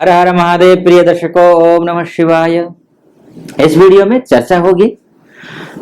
हर हर महादेव। प्रिय दर्शकों, ओम नमः शिवाय। इस वीडियो में चर्चा होगी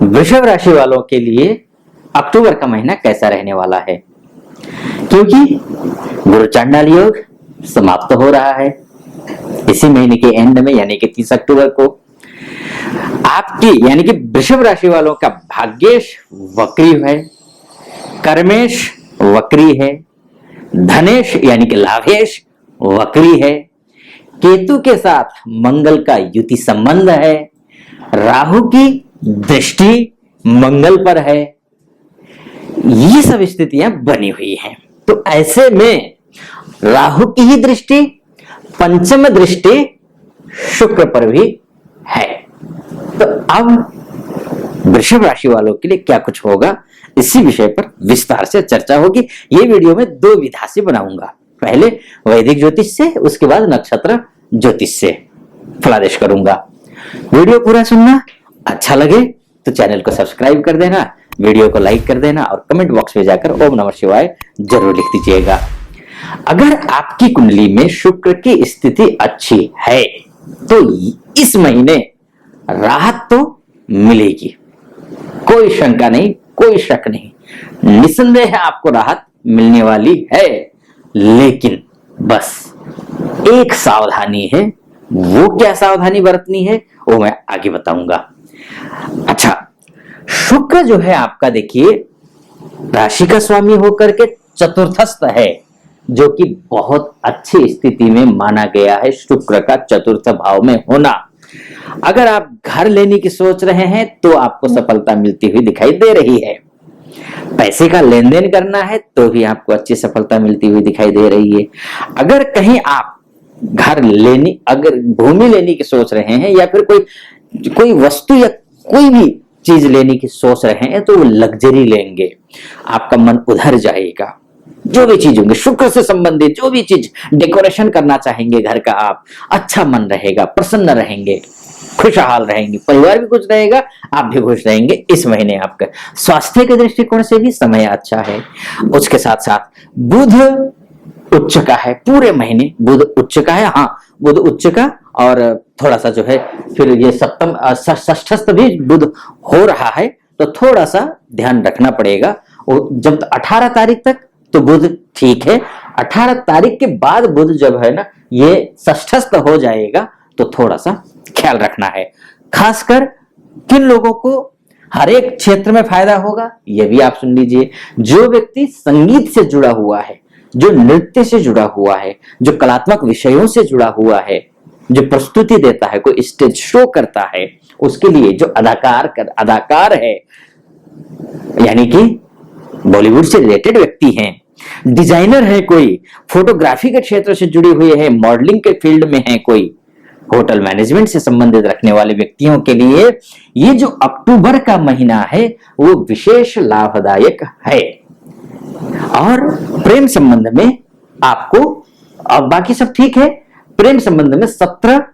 वृषभ राशि वालों के लिए अक्टूबर का महीना कैसा रहने वाला है, क्योंकि गुरु चांडाल योग समाप्त हो रहा है इसी महीने के एंड में, यानी कि 30 अक्टूबर को। आपकी यानी कि वृषभ राशि वालों का भाग्येश वक्री है, कर्मेश वक्री है, धनेश यानी कि लाभेश वक्री है, केतु के साथ मंगल का युति संबंध है, राहु की दृष्टि मंगल पर है। ये सब स्थितियां बनी हुई हैं। तो ऐसे में राहु की ही दृष्टि, पंचम दृष्टि शुक्र पर भी है। तो अब वृषभ राशि वालों के लिए क्या कुछ होगा, इसी विषय पर विस्तार से चर्चा होगी। ये वीडियो में दो विधा से बनाऊंगा, पहले वैदिक ज्योतिष से, उसके बाद नक्षत्र ज्योतिष से फलादेश करूंगा। वीडियो पूरा सुनना, अच्छा लगे तो चैनल को सब्सक्राइब कर देना, वीडियो को लाइक कर देना और कमेंट बॉक्स में जाकर ओम नमः शिवाय जरूर लिख दीजिएगा। अगर आपकी कुंडली में शुक्र की स्थिति अच्छी है तो इस महीने राहत तो मिलेगी, कोई शंका नहीं, कोई शक नहीं, निसंदेह आपको राहत मिलने वाली है। लेकिन बस एक सावधानी है, वो क्या सावधानी बरतनी है वो मैं आगे बताऊंगा। अच्छा, शुक्र जो है आपका, देखिए, राशि का स्वामी होकर के चतुर्थस्थ है, जो कि बहुत अच्छी स्थिति में माना गया है शुक्र का चतुर्थ भाव में होना। अगर आप घर लेने की सोच रहे हैं तो आपको सफलता मिलती हुई दिखाई दे रही है, पैसे का लेन देन करना है तो भी आपको अच्छी सफलता मिलती हुई दिखाई दे रही है। अगर कहीं आप घर लेने, अगर भूमि लेने की सोच रहे हैं या फिर कोई वस्तु या कोई भी चीज लेने की सोच रहे हैं तो वो लग्जरी लेंगे, आपका मन उधर जाएगा। जो भी चीज होंगे शुक्र से संबंधित, जो भी चीज डेकोरेशन करना चाहेंगे घर का, आप अच्छा मन रहेगा, प्रसन्न रहेंगे, खुशहाल रहेंगे, परिवार भी खुश रहेगा, आप भी खुश रहेंगे। इस महीने आपका स्वास्थ्य के दृष्टिकोण से भी समय अच्छा है। उसके साथ साथ बुध उच्च का है, पूरे महीने बुध उच्च का है। हाँ, बुध उच्च का, और थोड़ा सा जो है फिर ये सप्तम षष्ठस्थ भी बुध हो रहा है, तो थोड़ा सा ध्यान रखना पड़ेगा। जब 18 तारीख तक तो बुध ठीक है, 18 तारीख के बाद बुध जब है ना ये षष्ठस्थ हो जाएगा तो थोड़ा सा ख्याल रखना है। खासकर किन लोगों को हर एक क्षेत्र में फायदा होगा ये भी आप सुन लीजिए। जो व्यक्ति संगीत से जुड़ा हुआ है, जो नृत्य से जुड़ा हुआ है, जो कलात्मक विषयों से जुड़ा हुआ है, जो प्रस्तुति देता है, कोई स्टेज शो करता है, उसके लिए जो अदाकार है, यानी कि बॉलीवुड से रिलेटेड व्यक्ति हैं, डिजाइनर है, कोई फोटोग्राफी के क्षेत्र से जुड़ी हुई है, मॉडलिंग के फील्ड में है, कोई होटल मैनेजमेंट से संबंधित रखने वाले व्यक्तियों के लिए ये जो अक्टूबर का महीना है वो विशेष लाभदायक है। और प्रेम संबंध में आपको, अब बाकी सब ठीक है, प्रेम संबंध में 17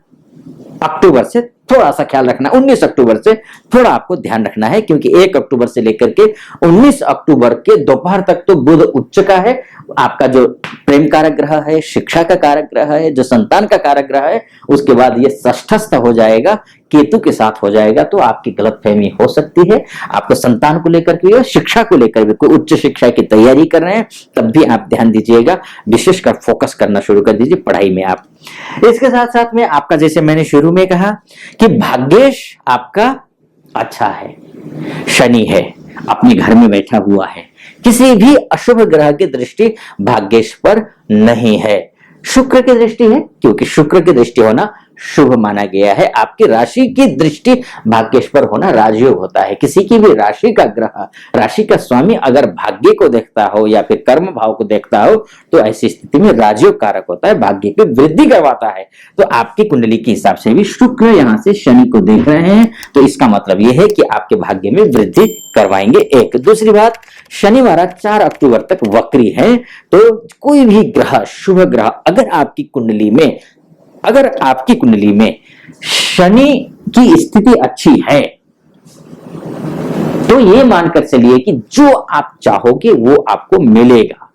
अक्टूबर से थोड़ा सा ख्याल रखना, 19 अक्टूबर से थोड़ा आपको ध्यान रखना है, क्योंकि 1 अक्टूबर से लेकर के 19 अक्टूबर के दोपहर तक तो बुध उच्च का है। आपका जो प्रेम कारक ग्रह है, शिक्षा का कारक ग्रह है, जो संतान का कारक ग्रह है, उसके बाद ये षष्ठस्थ हो जाएगा, केतु के साथ हो जाएगा, तो आपकी गलतफहमी हो सकती है। आपको संतान को लेकर के, शिक्षा को लेकर भी, कोई उच्च शिक्षा की तैयारी कर रहे हैं तब भी आप ध्यान दीजिएगा, विशेषकर फोकस करना शुरू कर दीजिए पढ़ाई में आप। इसके साथ साथ में आपका, जैसे मैंने शुरू में कहा कि भाग्येश आपका अच्छा है, शनि है, अपने घर में बैठा हुआ है, किसी भी अशुभ ग्रह की दृष्टि भाग्येश पर नहीं है, शुक्र की दृष्टि है, क्योंकि शुक्र की दृष्टि होना शुभ माना गया है। आपकी राशि की दृष्टि भाग्येश पर होना राजयोग होता है। किसी की भी राशि का ग्रह, राशि का स्वामी अगर भाग्य को देखता हो या फिर कर्म भाव को देखता हो तो ऐसी स्थिति में राजयोग कारक होता है, भाग्य की वृद्धि करवाता है। तो आपकी कुंडली के हिसाब से भी शुक्र यहाँ से शनि को देख रहे हैं, तो इसका मतलब यह है कि आपके भाग्य में वृद्धि करवाएंगे। एक दूसरी बात, शनि महाराज 4 अक्टूबर तक वक्री है, तो कोई भी ग्रह, शुभ ग्रह अगर आपकी कुंडली में शनि की स्थिति अच्छी है तो ये मानकर चलिए कि जो आप चाहोगे वो आपको मिलेगा।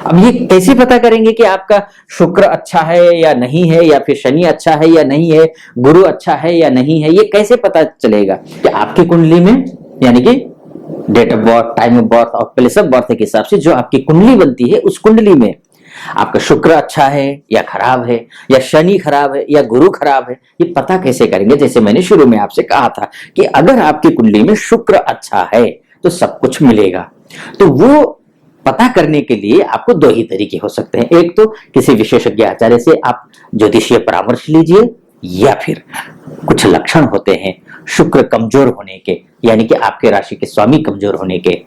अब ये कैसे पता करेंगे कि आपका शुक्र अच्छा है या नहीं है, या फिर शनि अच्छा है या नहीं है, गुरु अच्छा है या नहीं है, ये कैसे पता चलेगा? कि आपकी कुंडली में, यानी कि date of birth, time of birth और प्लेस ऑफ बर्थ के हिसाब से जो आपकी कुंडली बनती है, उस कुंडली में आपका शुक्र अच्छा है या खराब है, या शनि खराब है या गुरु खराब है, ये पता कैसे करेंगे? जैसे मैंने शुरू में आपसे कहा था कि अगर आपकी कुंडली में शुक्र अच्छा है तो सब कुछ मिलेगा। तो वो पता करने के लिए आपको दो ही तरीके हो सकते हैं। एक तो किसी विशेषज्ञ आचार्य से आप ज्योतिषीय परामर्श लीजिए, या फिर कुछ लक्षण होते हैं शुक्र कमजोर होने के, यानी कि आपके राशि के स्वामी कमजोर होने के।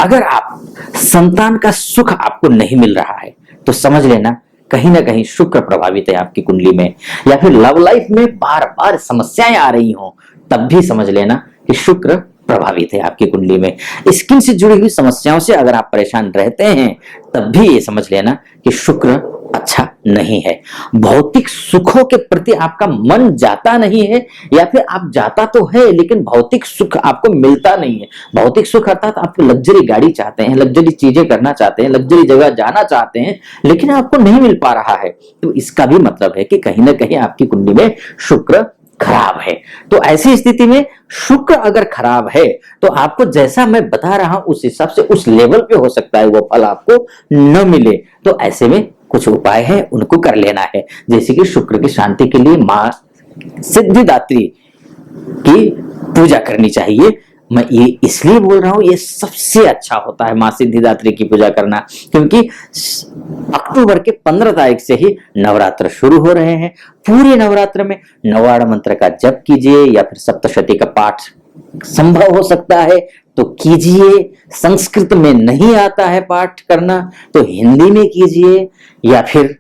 अगर आप संतान का सुख आपको नहीं मिल रहा है तो समझ लेना कहीं ना कहीं शुक्र प्रभावित है आपकी कुंडली में, या फिर लव लाइफ में बार बार समस्याएं आ रही हो तब भी समझ लेना कि शुक्र प्रभावित है आपकी कुंडली में। स्किन से जुड़ी हुई समस्याओं से अगर आप परेशान रहते हैं तब भी ये समझ लेना कि शुक्र अच्छा नहीं है। भौतिक सुखों के प्रति आपका मन जाता नहीं है, या फिर आप जाता तो है लेकिन भौतिक सुख आपको मिलता नहीं है। भौतिक सुख अर्थात आप लग्जरी गाड़ी चाहते हैं, लग्जरी चीजें करना चाहते हैं, लग्जरी जगह जाना चाहते हैं, लेकिन आपको नहीं मिल पा रहा है। तो इसका भी मतलब है कि कहीं ना कहीं आपकी कुंडली में शुक्र खराब है। तो ऐसी स्थिति में शुक्र अगर खराब है तो आपको जैसा मैं बता रहा हूं उस हिसाब से उस लेवल पे हो सकता है वो फल आपको न मिले। तो ऐसे में कुछ उपाय है, उनको कर लेना है। जैसे कि शुक्र की शांति के लिए मां सिद्धिदात्री की पूजा करनी चाहिए। मैं ये इसलिए बोल रहा हूं, ये सबसे अच्छा होता है मां सिद्धिदात्री की पूजा करना, क्योंकि अक्टूबर के 15 तारीख से ही नवरात्र शुरू हो रहे हैं। पूरे नवरात्र में नवाड़ मंत्र का जप कीजिए, या फिर सप्तशती का पाठ संभव हो सकता है तो कीजिए। संस्कृत में नहीं आता है पाठ करना तो हिंदी में कीजिए, या फिर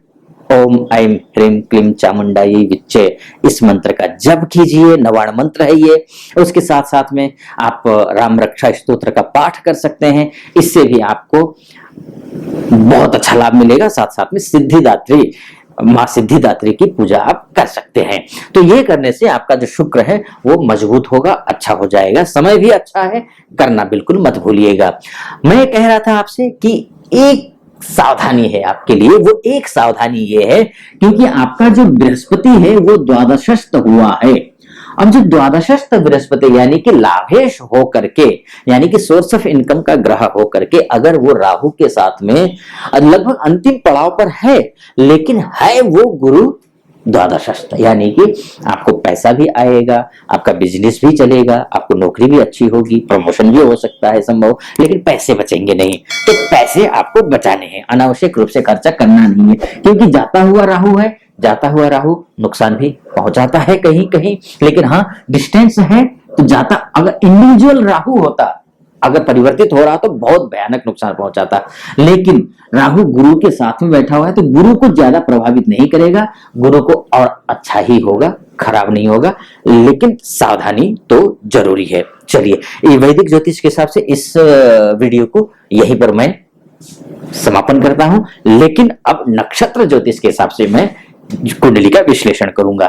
ओम ऐं ह्रीं क्लीं चामुंडायै विच्चे इस मंत्र का जप कीजिए। नवाड़ मंत्र है ये। उसके साथ साथ में आप राम रक्षा स्तोत्र का पाठ कर सकते हैं, इससे भी आपको बहुत अच्छा लाभ मिलेगा। साथ साथ में सिद्धिदात्री मां सिद्धिदात्री की पूजा आप कर सकते हैं। तो ये करने से आपका जो शुक्र है वो मजबूत होगा, अच्छा हो जाएगा। समय भी अच्छा है, करना बिल्कुल मत भूलिएगा। मैं कह रहा था आपसे कि एक सावधानी है आपके लिए। वो एक सावधानी ये है क्योंकि आपका जो बृहस्पति है वो द्वादशस्थ हुआ है। अब जो द्वादशस्थ बृहस्पति यानी कि लाभेश हो करके, यानी कि सोर्स ऑफ इनकम का ग्रह हो करके, अगर वो राहु के साथ में लगभग अंतिम पड़ाव पर है, लेकिन है वो गुरु द्वादशस्थ, यानी कि आपको पैसा भी आएगा, आपका बिजनेस भी चलेगा, आपको नौकरी भी अच्छी होगी, प्रमोशन भी हो सकता है संभव, लेकिन पैसे बचेंगे नहीं। तो पैसे आपको बचाने हैं, अनावश्यक रूप से खर्चा करना नहीं है, क्योंकि जाता हुआ राहु है। जाता हुआ राहु नुकसान भी पहुंचाता है कहीं कहीं, लेकिन हाँ डिस्टेंस है तो जाता, अगर इंडिविजुअल राहु होता, अगर परिवर्तित हो रहा तो बहुत भयानक नुकसान पहुंचाता। लेकिन राहु गुरु के साथ में बैठा हुआ है तो गुरु को ज्यादा प्रभावित नहीं करेगा, गुरु को और अच्छा ही होगा, खराब नहीं होगा, लेकिन सावधानी तो जरूरी है। चलिए, ये वैदिक ज्योतिष के हिसाब से इस वीडियो को यहीं पर मैं समापन करता हूं। लेकिन अब नक्षत्र ज्योतिष के हिसाब से मैं कुंडली का विश्लेषण करूंगा,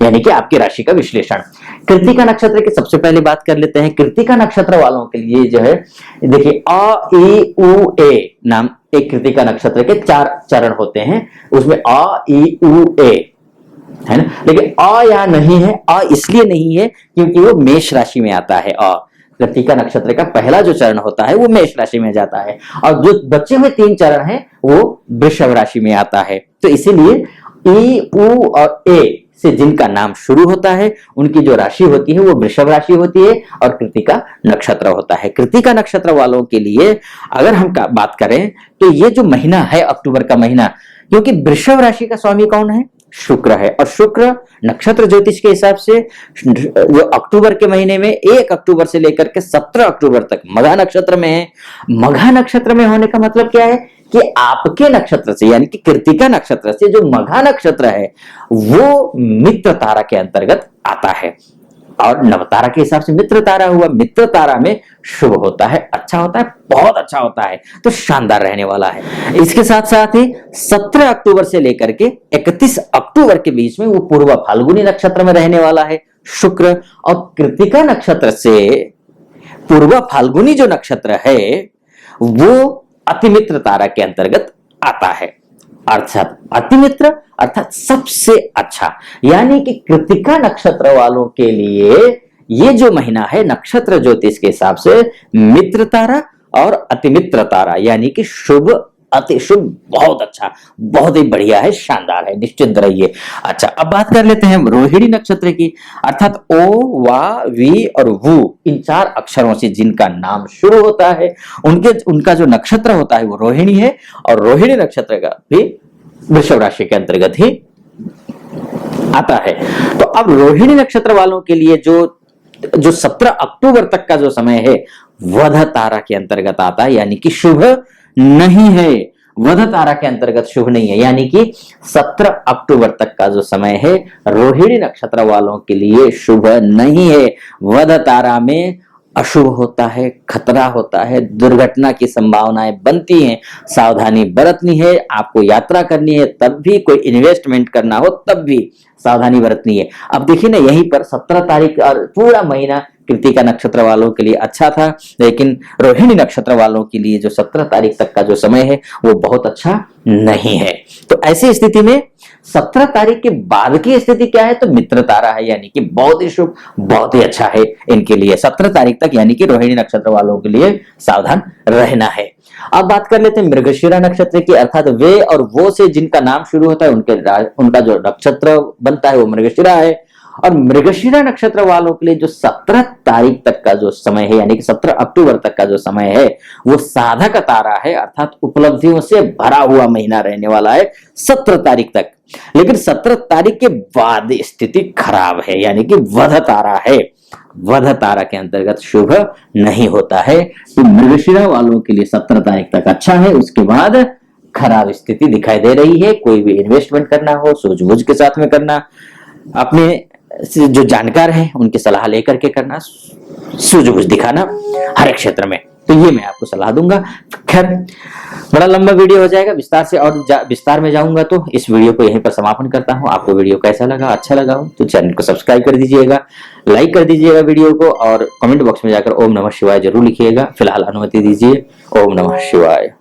यानी कि आपकी राशि का विश्लेषण। कृत्तिका नक्षत्र की सबसे पहले बात कर लेते हैं। कृत्तिका नक्षत्र वालों के लिए जो है, देखिए अ ई उ ए नाम एक कृत्तिका नक्षत्र के 4 चरण होते हैं, उसमें अ ई उ ए है ना। लेकिन अ या नहीं है, अ इसलिए नहीं है क्योंकि वो मेष राशि में आता है। अ कृत्तिका नक्षत्र का पहला जो चरण होता है वो मेष राशि में जाता है, और जो बचे हुए 3 चरण हैं वो वृषभ राशि में आता है। तो इसीलिए ई उ और ए से जिनका नाम शुरू होता है उनकी जो राशि होती है वो वृषभ राशि होती है, और कृत्तिका नक्षत्र होता है। कृत्तिका नक्षत्र वालों के लिए अगर हम बात करें तो ये जो महीना है अक्टूबर का महीना, क्योंकि वृषभ राशि का स्वामी कौन है? शुक्र है, और शुक्र नक्षत्र ज्योतिष के हिसाब से जो अक्टूबर के महीने में 1 अक्टूबर से लेकर के 17 अक्टूबर तक मघा नक्षत्र में है। मघा नक्षत्र में होने का मतलब क्या है कि आपके नक्षत्र से, यानी कि कृत्तिका नक्षत्र से जो मघा नक्षत्र है वो मित्र तारा के अंतर्गत आता है, और नवतारा के हिसाब से मित्र तारा हुआ। मित्र तारा में शुभ होता है, अच्छा होता है, बहुत अच्छा होता है, तो शानदार रहने वाला है। इसके साथ साथ ही 17 अक्टूबर से लेकर के 31 अक्टूबर के बीच में वो पूर्व फाल्गुनी नक्षत्र में रहने वाला है शुक्र। और कृत्तिका नक्षत्र से पूर्व फाल्गुनी जो नक्षत्र है वो अतिमित्र तारा के अंतर्गत आता है। अर्थात अतिमित्र अर्थात सबसे अच्छा, यानी कि कृत्तिका नक्षत्र वालों के लिए ये जो महीना है नक्षत्र ज्योतिष के हिसाब से मित्र तारा और अतिमित्र तारा यानी कि शुभ अति शुभ बहुत अच्छा, बहुत ही बढ़िया है, शानदार है, निश्चिंत रहिए। अच्छा, अब बात कर लेते हैं रोहिणी नक्षत्र की, अर्थात ओ, वा, वी और वु इन 4 अक्षरों से जिनका नाम शुरू होता है उनका जो नक्षत्र होता है वो रोहिणी है, और रोहिणी नक्षत्र का भी वृषभ राशि के अंतर्गत ही आता है। तो अब रोहिणी नक्षत्र वालों के लिए जो 17 अक्टूबर तक का जो समय है वध तारा के अंतर्गत आता है, यानी कि शुभ नहीं है, वध तारा के अंतर्गत शुभ नहीं है, यानी कि 17 अक्टूबर तक का जो समय है रोहिणी नक्षत्र वालों के लिए शुभ नहीं है। वध तारा में अशुभ होता है, खतरा होता है, दुर्घटना की संभावनाएं बनती हैं, सावधानी बरतनी है। आपको यात्रा करनी है तब भी, कोई इन्वेस्टमेंट करना हो तब भी सावधानी बरतनी है। अब देखिए ना, यहीं पर 17 तारीख और पूरा महीना कृत्तिका नक्षत्र वालों के लिए अच्छा था, लेकिन रोहिणी नक्षत्र वालों के लिए जो 17 तारीख तक का जो समय है वो बहुत अच्छा नहीं है। तो ऐसी स्थिति में 17 तारीख के बाद की स्थिति क्या है, तो मित्र तारा है, यानी कि बहुत ही शुभ, बहुत ही अच्छा है इनके लिए 17 तारीख तक, यानी कि रोहिणी नक्षत्र वालों के लिए सावधान रहना है। अब बात कर लेते हैं मृगशिरा नक्षत्र की, अर्थात वे और वो से जिनका नाम शुरू होता है उनका जो नक्षत्र बनता है वो मृगशिरा है। और मृगशिरा नक्षत्र वालों के लिए जो 17 तारीख तक का जो समय है, यानी कि 17 अक्टूबर तक का जो समय है वो साधक तारा है, अर्थात उपलब्धियों से भरा हुआ महीना रहने वाला है 17 तारीख तक। लेकिन 17 तारीख के बाद स्थिति खराब है, यानी कि वध तारा है, वध तारा के अंतर्गत शुभ नहीं होता है। तो मृगशिरा वालों के लिए 17 तारीख तक अच्छा है, उसके बाद खराब स्थिति दिखाई दे रही है। कोई भी इन्वेस्टमेंट करना हो सूझबूझ के साथ में करना, अपने जो जानकार हैं उनकी सलाह लेकर के करना, सूझबूझ दिखाना हर एक क्षेत्र में, तो ये मैं आपको सलाह दूंगा। खैर, बड़ा लंबा वीडियो हो जाएगा, विस्तार से और विस्तार में जाऊंगा, तो इस वीडियो को यहीं पर समापन करता हूं। आपको वीडियो कैसा लगा, अच्छा लगा हो तो चैनल को सब्सक्राइब कर दीजिएगा, लाइक कर दीजिएगा वीडियो को, और कमेंट बॉक्स में जाकर ओम नमः शिवाय जरूर लिखिएगा। फिलहाल अनुमति दीजिए। ओम नमः शिवाय।